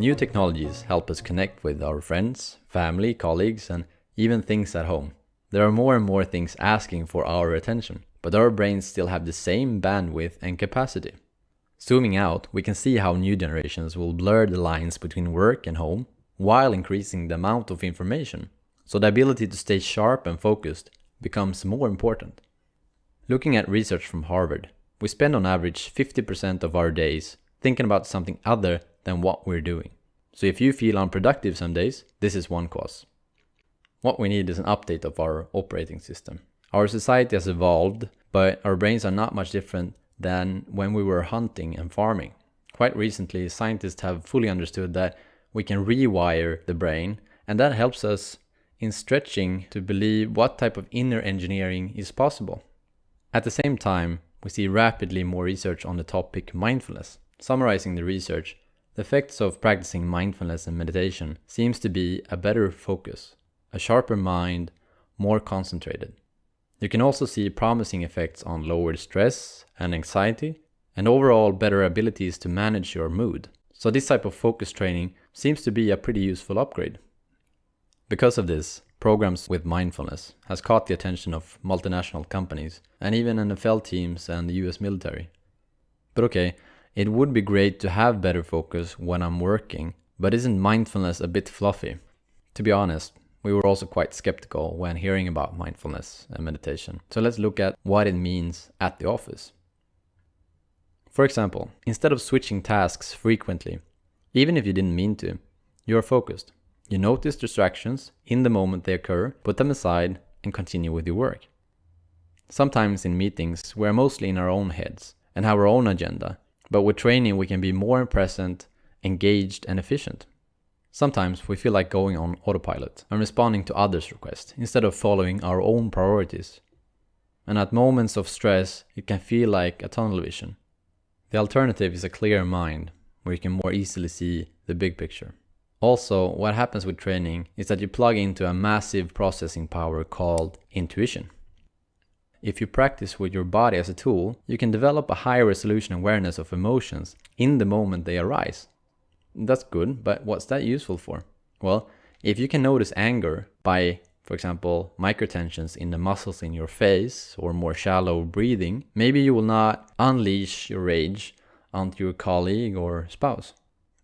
New technologies help us connect with our friends, family, colleagues, and even things at home. There are more and more things asking for our attention, but our brains still have the same bandwidth and capacity. Zooming out, we can see how new generations will blur the lines between work and home while increasing the amount of information. So the ability to stay sharp and focused becomes more important. Looking at research from Harvard, we spend on average 50% of our days thinking about something other than what we're doing. So if you feel unproductive some days, this is one cause. What we need is an update of our operating system. Our society has evolved, but our brains are not much different than when we were hunting and farming. Quite recently, scientists have fully understood that we can rewire the brain, and that helps us in stretching to believe what type of inner engineering is possible. At the same time, we see rapidly more research on the topic mindfulness. Summarizing the research, the effects of practicing mindfulness and meditation seems to be a better focus, a sharper mind, more concentrated. You can also see promising effects on lowered stress and anxiety, and overall better abilities to manage your mood. So this type of focus training seems to be a pretty useful upgrade. Because of this, programs with mindfulness has caught the attention of multinational companies and even NFL teams and the US military. But okay, it would be great to have better focus when I'm working, but isn't mindfulness a bit fluffy? To be honest, we were also quite skeptical when hearing about mindfulness and meditation. So let's look at what it means at the office. For example, instead of switching tasks frequently, even if you didn't mean to, you are focused. You notice distractions in the moment they occur, put them aside, and continue with your work. Sometimes in meetings, we're mostly in our own heads and have our own agenda, but with training we can be more present, engaged, and efficient. Sometimes we feel like going on autopilot and responding to others' requests instead of following our own priorities. And at moments of stress, it can feel like a tunnel vision. The alternative is a clear mind, where you can more easily see the big picture. Also, what happens with training is that you plug into a massive processing power called intuition. If you practice with your body as a tool, you can develop a higher resolution awareness of emotions in the moment they arise. That's good, but what's that useful for? Well, if you can notice anger by, for example, microtensions in the muscles in your face or more shallow breathing, maybe you will not unleash your rage onto your colleague or spouse.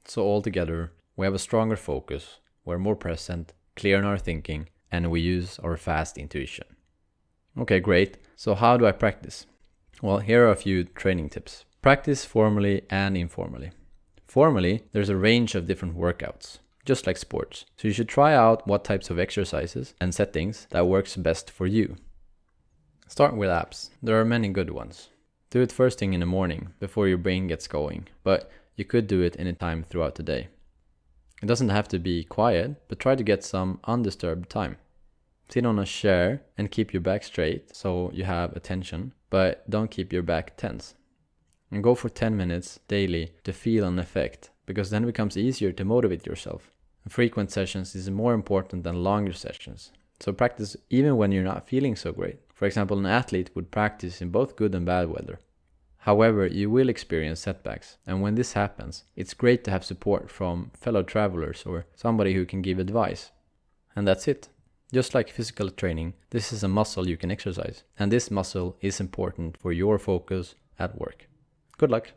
So altogether, we have a stronger focus, we're more present, clear in our thinking, and we use our fast intuition. Okay, great. So how do I practice? Well, here are a few training tips. Practice formally and informally. Formally, there's a range of different workouts, just like sports. So you should try out what types of exercises and settings that works best for you. Start with apps. There are many good ones. Do it first thing in the morning, before your brain gets going, but you could do it anytime throughout the day. It doesn't have to be quiet, but try to get some undisturbed time. Sit on a chair and keep your back straight so you have attention, but don't keep your back tense. And go for 10 minutes daily to feel an effect, because then it becomes easier to motivate yourself. And frequent sessions is more important than longer sessions. So practice even when you're not feeling so great. For example, an athlete would practice in both good and bad weather. However, you will experience setbacks, and when this happens, it's great to have support from fellow travelers or somebody who can give advice. And that's it. Just like physical training, this is a muscle you can exercise, and this muscle is important for your focus at work. Good luck!